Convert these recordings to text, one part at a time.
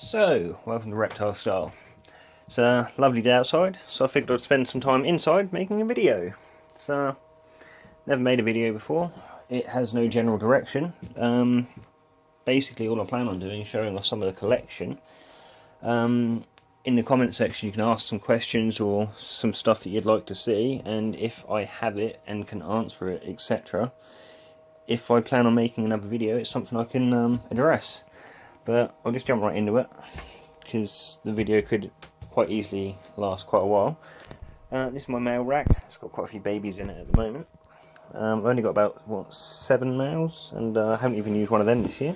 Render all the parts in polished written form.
So, welcome to Reptile Style. It's a lovely day outside, so I figured I'd spend some time inside making a video. So, never made a video before. It has no general direction. Basically, all I plan on doing is showing off some of the collection. In the comment section, you can ask some questions or some stuff that you'd like to see, and if I have it and can answer it, etc. If I plan on making another video, it's something I can address. But I'll just jump right into it, because the video could quite easily last quite a while. This is my male rack. It's got quite a few babies in it at the moment. I've only got about, 7 males, and I haven't even used one of them this year.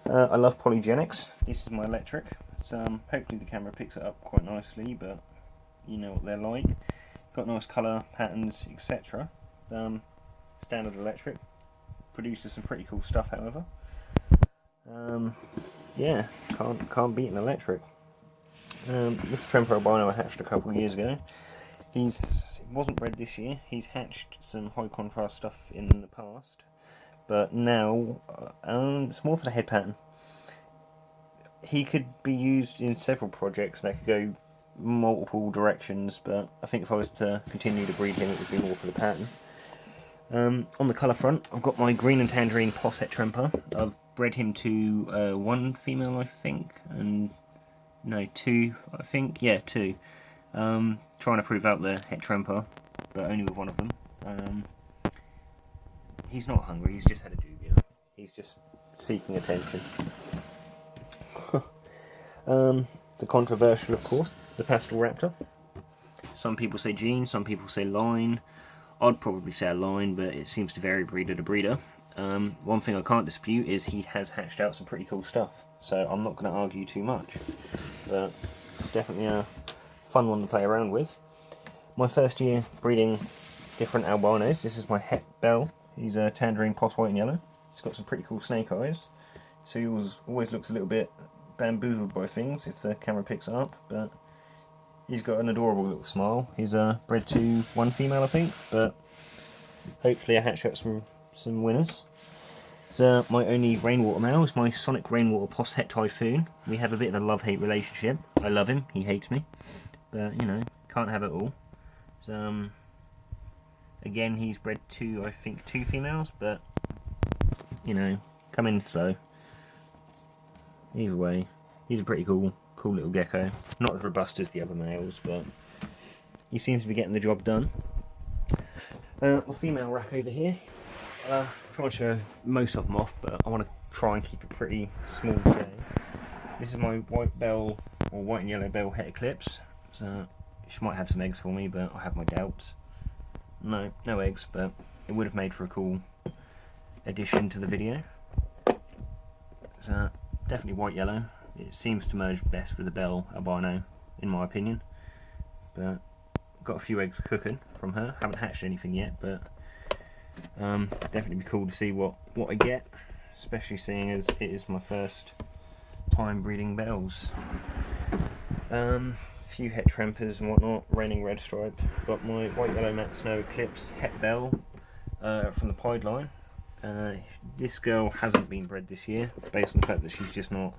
I love polygenics. This is my electric. So, hopefully the camera picks it up quite nicely, but you know what they're like. Got nice colour patterns, etc. Standard electric. Produces some pretty cool stuff, however. Yeah, can't beat an electric. This Tremper albino I hatched a couple of years ago. He wasn't bred this year. He's hatched some high contrast stuff in the past, but now it's more for the head pattern. He could be used in several projects, and I could go multiple directions, but I think if I was to continue to breed him, it would be more for the pattern. On the colour front, I've got my green and tangerine posset Tremper. I've bred him to 1 female, I think, and no, 2, I think, yeah, 2. Trying to prove out the het Tremper, but only with one of them. He's not hungry, he's just had a dubia. He's just seeking attention. The controversial, of course, the pastel raptor. Some people say gene, some people say line. I'd probably say a line, but it seems to vary breeder to breeder. One thing I can't dispute is he has hatched out some pretty cool stuff, so I'm not going to argue too much. But it's definitely a fun one to play around with. My first year breeding different albinos. This is my het bell. He's a tangerine poss white and yellow. He's got some pretty cool snake eyes. So he always looks a little bit bamboozled by things if the camera picks it up, but he's got an adorable little smile. He's bred to 1 female, I think, but hopefully I hatch out some winners. So my only rainwater male is my Sonic Rainwater Poss Het Typhoon. We have a bit of a love-hate relationship. I love him, he hates me, but you know, can't have it all. So again, he's bred to, I think, 2 females, but you know, come in slow. Either way, he's a pretty cool little gecko. Not as robust as the other males, but he seems to be getting the job done. My female rack over here. I'm trying to show most of them off, but I want to try and keep it pretty small today. This is my white bell, or white and yellow bell het eclipse. So she might have some eggs for me, but I have my doubts. No eggs, but it would have made for a cool addition to the video. So definitely white yellow. It seems to merge best with the bell albino, in my opinion. But got a few eggs cooking from her. Haven't hatched anything yet, but definitely be cool to see what I get, especially seeing as it is my first time breeding bells. Few het Trempers and whatnot. Raining red stripe. Got my white yellow matte snow eclipse het bell from the pied line. This girl hasn't been bred this year, based on the fact that she's just not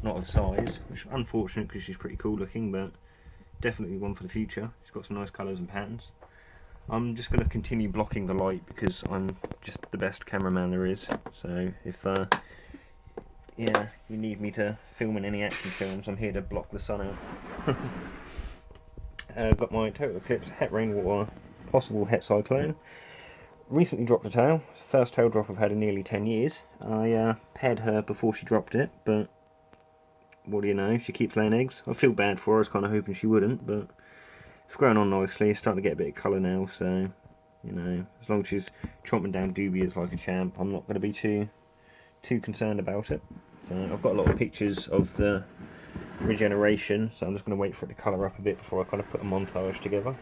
of size, which is unfortunate because she's pretty cool looking, but definitely one for the future. She's got some nice colours and patterns. I'm just going to continue blocking the light because I'm just the best cameraman there is. So if yeah, you need me to film in any action films, I'm here to block the sun out. Got my total eclipse het rainwater possible het cyclone. Recently dropped a tail. First tail drop I've had in nearly 10 years. I paired her before she dropped it, but what do you know, she keeps laying eggs. I feel bad for her, I was kind of hoping she wouldn't, but it's growing on nicely. It's starting to get a bit of colour now, so, you know, as long as she's chomping down dubias like a champ, I'm not going to be too concerned about it. So I've got a lot of pictures of the regeneration, so I'm just going to wait for it to colour up a bit before I kind of put a montage together.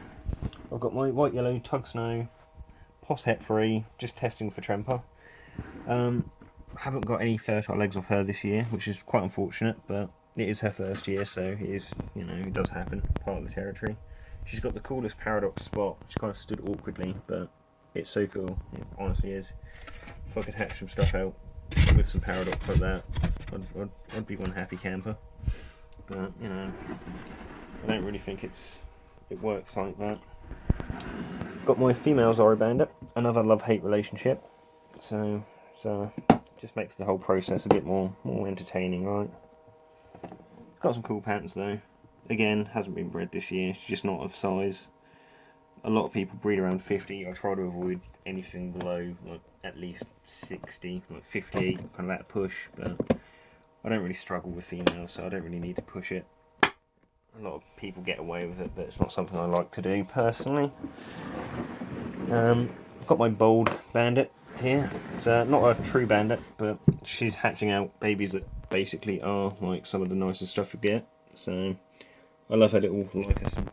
I've got my white yellow tug snow Poss Het free, just testing for Tremper. Haven't got any fertile eggs off her this year, which is quite unfortunate, but it is her first year, so it is, you know, it does happen, part of the territory. She's got the coolest paradox spot. She kind of stood awkwardly, but it's so cool, it honestly is. If I could hatch some stuff out with some paradox like that, I'd be one happy camper. But you know, I don't really think it works like that. Got my female Zorro Bandit, another love-hate relationship. So just makes the whole process a bit more entertaining, right? Got some cool patterns though. Again, hasn't been bred this year. She's just not of size. A lot of people breed around 50. I try to avoid anything below like at least 60, like 58, kind of at a push. But I don't really struggle with females, so I don't really need to push it. A lot of people get away with it, but it's not something I like to do personally. I've got my bold bandit here. It's not a true bandit, but she's hatching out babies that basically are like some of the nicest stuff you get. So I love her little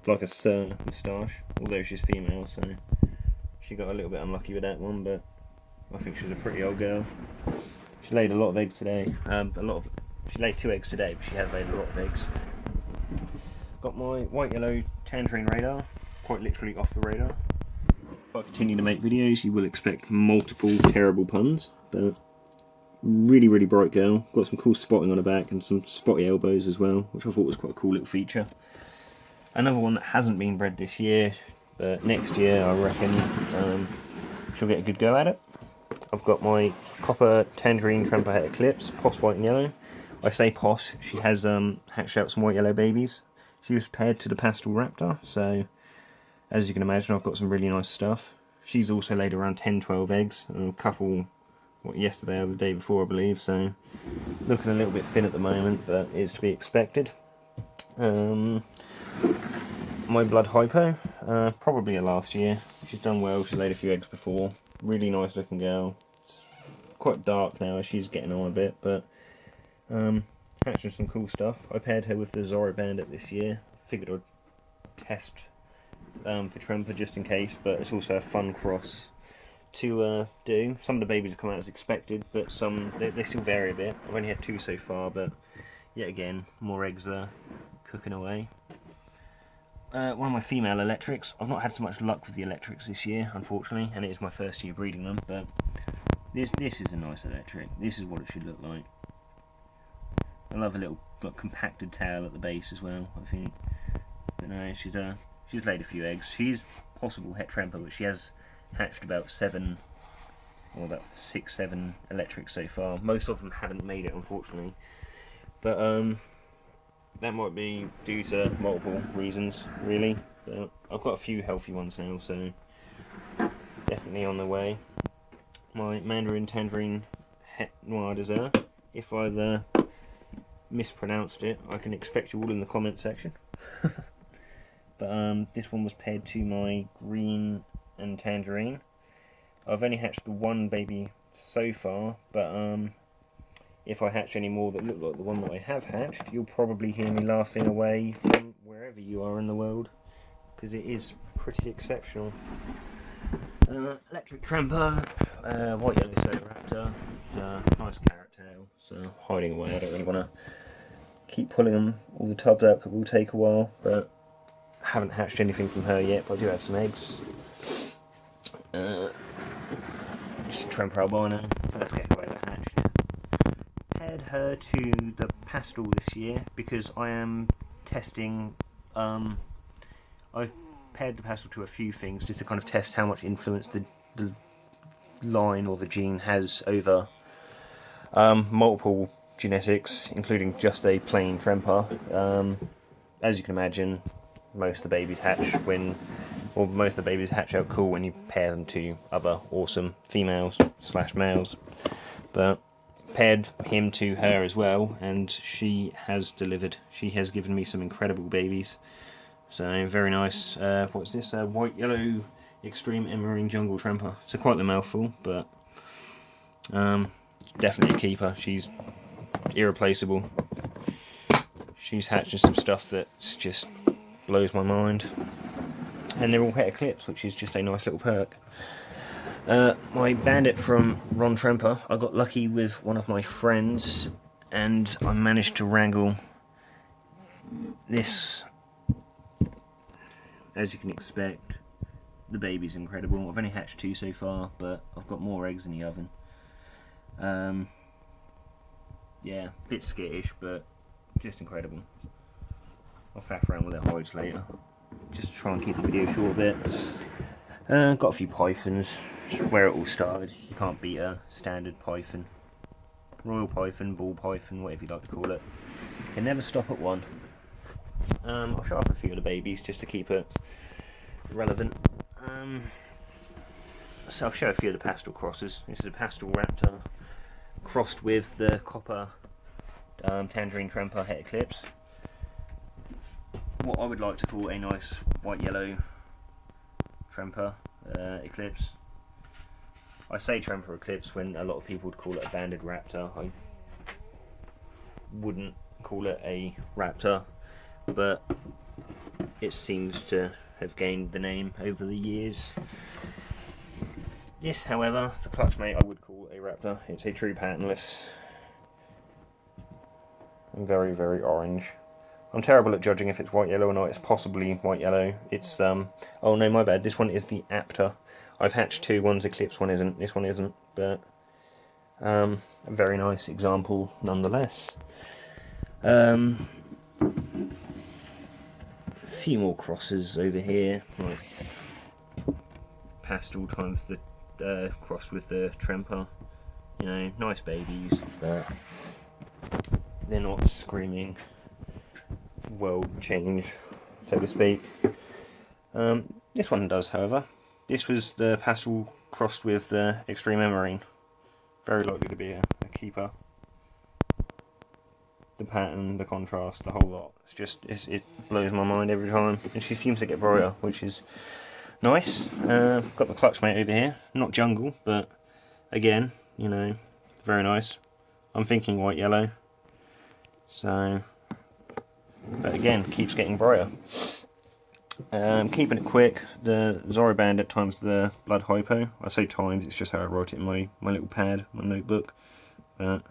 like a sir moustache, although she's female, so she got a little bit unlucky with that one, but I think she's a pretty old girl. She laid a lot of eggs today. She laid 2 eggs today, but she has laid a lot of eggs. Got my white yellow tangerine radar, quite literally off the radar. If I continue to make videos, you will expect multiple terrible puns, but really, really bright girl. Got some cool spotting on her back and some spotty elbows as well, which I thought was quite a cool little feature. Another one that hasn't been bred this year, but next year I reckon she'll get a good go at it. I've got my copper tangerine tremper het eclipse, Poss white and yellow. I say Poss, she has hatched out some white yellow babies. She was paired to the pastel raptor, so as you can imagine I've got some really nice stuff. She's also laid around 10-12 eggs, a couple yesterday or the day before I believe, so looking a little bit thin at the moment, but it's to be expected. My blood hypo, probably a last year. She's done well, she's laid a few eggs before. Really nice looking girl. It's quite dark now as she's getting on a bit, but hatching some cool stuff. I paired her with the Zorro Bandit this year. Figured I'd test for Tremper just in case, but it's also a fun cross to do. Some of the babies have come out as expected, but some they still vary a bit. I've only had 2 so far, but yet again, more eggs are cooking away. One of my female electrics. I've not had so much luck with the electrics this year, unfortunately, and it is my first year breeding them, but this is a nice electric. This is what it should look like. I love a little compacted tail at the base as well, I think. But no, she's laid a few eggs. She's possible het tremper, but she has hatched about 7 or about 6-7 electrics so far. Most of them haven't made it, unfortunately, but that might be due to multiple reasons, really. But I've got a few healthy ones now, so definitely on the way. My Mandarin Tangerine Het Noir Dessert. If I've mispronounced it, I can expect you all in the comment section. But this one was paired to my Green and Tangerine. I've only hatched the one baby so far, but if I hatch any more that look like the one that I have hatched, you'll probably hear me laughing away from wherever you are in the world, because it is pretty exceptional. Electric Tremper, white yellow soda raptor, nice carrot tail, so hiding away. I don't really want to keep pulling them all the tubs out, because it will take a while, but I haven't hatched anything from her yet, but I do have some eggs. Just Tremper albino, first gecko I ever hatched. Paired her to the pastel this year because I am testing. I've paired the pastel to a few things just to kind of test how much influence the line or the gene has over multiple genetics, including just a plain Tremper. As you can imagine, most of the babies hatch out cool when you pair them to other awesome females / males. But paired him to her as well, and she has delivered. She has given me some incredible babies. So very nice. What's this? White yellow extreme emerald jungle Tremper. It's quite the mouthful, but definitely a keeper. She's irreplaceable. She's hatching some stuff that just blows my mind. And they're all het eclipse, which is just a nice little perk. My bandit from Ron Tremper, I got lucky with one of my friends and I managed to wrangle this. As you can expect, the baby's incredible. I've only hatched 2 so far, but I've got more eggs in the oven. yeah, a bit skittish, but just incredible. I'll faff around with their hides later, just to try and keep the video short a bit. Got a few pythons, where it all started. You can't beat a standard python. Royal python, ball python, whatever you like to call it. You can never stop at one. I'll show off a few of the babies just to keep it relevant. So I'll show a few of the pastel crosses. This is a pastel raptor crossed with the copper tangerine tremper het eclipse. What I would like to call a nice white-yellow tremper eclipse. I say tremper eclipse when a lot of people would call it a banded raptor. I wouldn't call it a raptor, but it seems to have gained the name over the years. This, however, the clutchmate, I would call a raptor. It's a true patternless. Very, very orange. I'm terrible at judging if it's white yellow or not. It's possibly white yellow. It's oh no, my bad. This one is the apter. I've hatched two. One's eclipse, one isn't. This one isn't, but a very nice example nonetheless. A few more crosses over here, like pastel times the crossed with the tremper. You know, nice babies, but they're not screaming world change, so to speak. This one does, however. This was the pastel crossed with the extreme emerine. Very likely to be a keeper. The pattern, the contrast, the whole lot. It's just, it blows my mind every time. And she seems to get brighter, which is nice. Got the clutchmate over here. Not jungle, but again, you know, very nice. I'm thinking white yellow. So, but again, keeps getting brighter. Keeping it quick, the Zorro Bandit times the Blood Hypo. I say times, it's just how I wrote it in my little pad, my notebook. But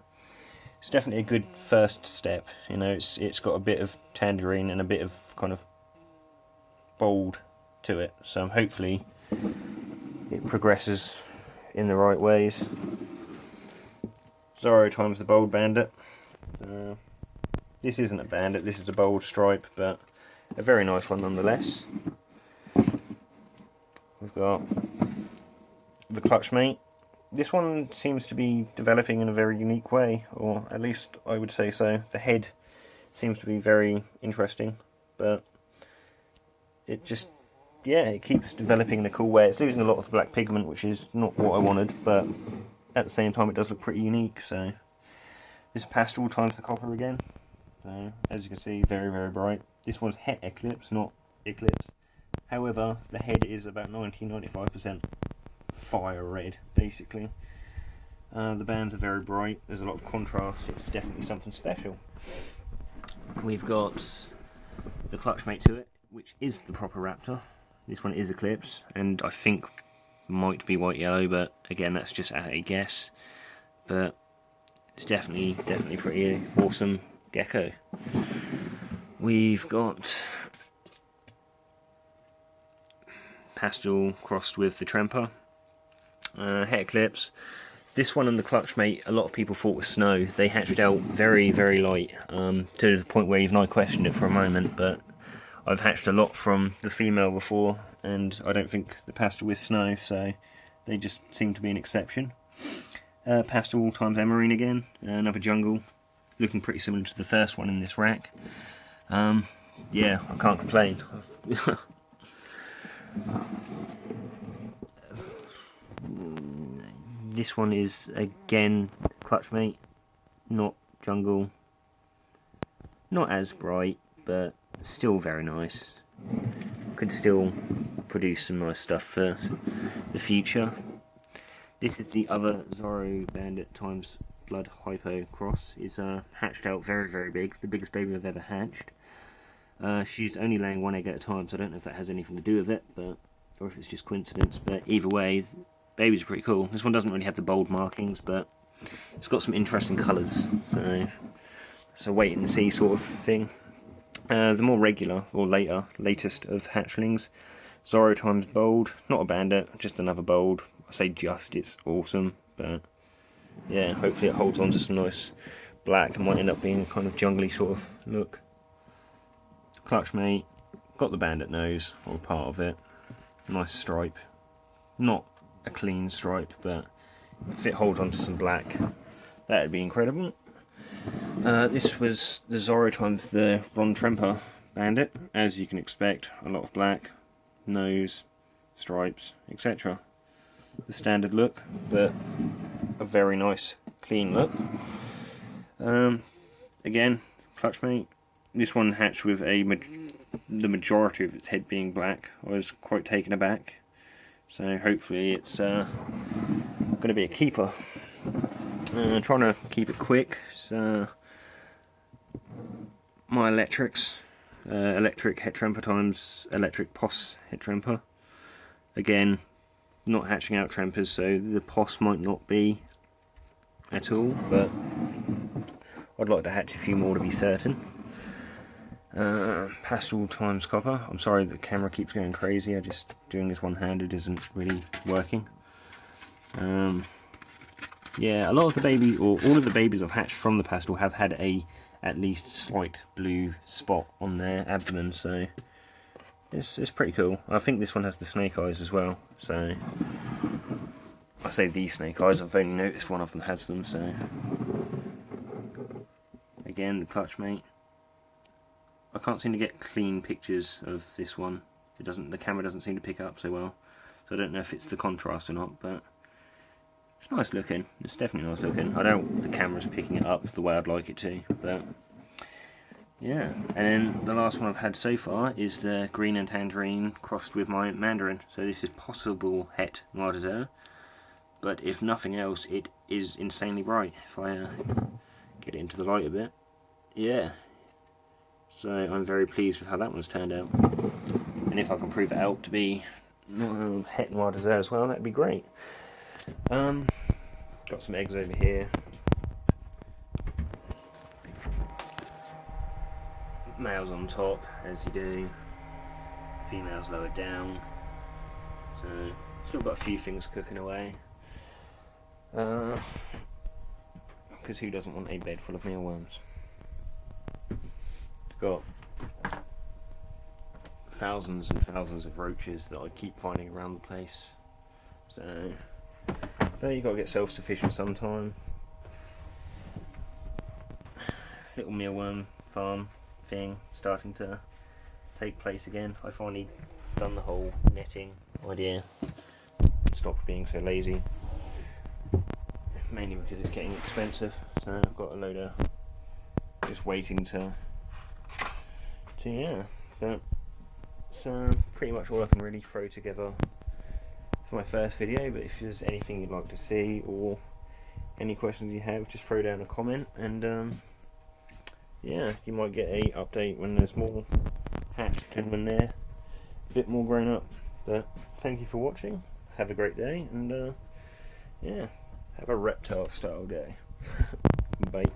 it's definitely a good first step. You know, it's got a bit of tangerine and a bit of kind of bold to it. So hopefully it progresses in the right ways. Zorro times the Bold Bandit. This isn't a bandit, this is a bold stripe, but a very nice one nonetheless. We've got the clutchmate. This one seems to be developing in a very unique way, or at least I would say so. The head seems to be very interesting, but it just, yeah, it keeps developing in a cool way. It's losing a lot of the black pigment, which is not what I wanted, but at the same time it does look pretty unique. So this pastel times the copper again. So, as you can see, very, very bright. This one's het eclipse, not eclipse. However, the head is about 90-95% fire red, basically. The bands are very bright. There's a lot of contrast. It's definitely something special. We've got the clutchmate to it, which is the proper raptor. This one is eclipse, and I think might be white yellow, but again, that's just at a guess. But it's definitely pretty awesome gecko. We've got pastel crossed with the tremper, het eclipse. This one and the clutchmate, a lot of people thought was snow. They hatched out very, very light, to the point where even I questioned it for a moment, but I've hatched a lot from the female before, and I don't think the pastel is snow, so they just seem to be an exception. Pastel times emerine again, another jungle, looking pretty similar to the first one in this rack. Yeah, I can't complain. This one is again clutchmate, not jungle, not as bright, but still very nice. Could still produce some nice stuff for the future. This is the other Zorro Bandit times Blood Hypo cross. Is hatched out very, very big, the biggest baby I've ever hatched. She's only laying one egg at a time, so I don't know if that has anything to do with it, but or if it's just coincidence. But either way, babies are pretty cool. This one doesn't really have the bold markings, but it's got some interesting colours, so it's a wait and see sort of thing. The more regular or latest of hatchlings, Zorro times bold, not a bandit, just another bold. I say just, it's awesome, but yeah, hopefully it holds on to some nice black, it might end up being kind of jungly sort of look. Clutch mate, got the bandit nose, or part of it. Nice stripe. Not a clean stripe, but if it holds onto some black, that would be incredible. This was the Zorro times the Ron Tremper bandit. As you can expect, a lot of black, nose, stripes, etc. The standard look, but a very nice clean look. Again, clutch mate. This one hatched with the majority of its head being black. I was quite taken aback, so hopefully it's going to be a keeper. Trying to keep it quick. So, my electrics, electric het tremper times electric pos het tremper. Again, not hatching out trempers, so the pos might not be at all, but I'd like to hatch a few more to be certain. Pastel times copper. I'm sorry the camera keeps going crazy, I just doing this one-handed isn't really working. Yeah, a lot of the babies, or all of the babies I've hatched from the pastel have had at least slight blue spot on their abdomen, so it's pretty cool. I think this one has the snake eyes as well, so I say these snake eyes, I've only noticed one of them has them, so again the clutch mate. I can't seem to get clean pictures of this one. The camera doesn't seem to pick up so well, so I don't know if it's the contrast or not, but it's nice looking. It's definitely nice looking. I don't think the camera's picking it up the way I'd like it to, but yeah. And then the last one I've had so far is the green and tangerine crossed with my mandarin. So this is possible het noir désert, but if nothing else, it is insanely bright. If I get it into the light a bit, yeah. So I'm very pleased with how that one's turned out. And if I can prove it out to be het noir désert as well, that'd be great. Got some eggs over here. Males on top, as you do. Females lower down. So still got a few things cooking away. Because who doesn't want a bed full of mealworms? Got thousands and thousands of roaches that I keep finding around the place. So, but you got to get self-sufficient sometime. Little mealworm farm thing starting to take place again. I finally done the whole netting idea. Stopped being so lazy. Mainly because it's getting expensive. So I've got a load of just waiting to yeah. But so pretty much all I can really throw together for my first video, but if there's anything you'd like to see or any questions you have, just throw down a comment, and yeah, you might get a update when there's more hatched and when they're a bit more grown up. But thank you for watching, have a great day, and yeah, have a reptile style day. Bye.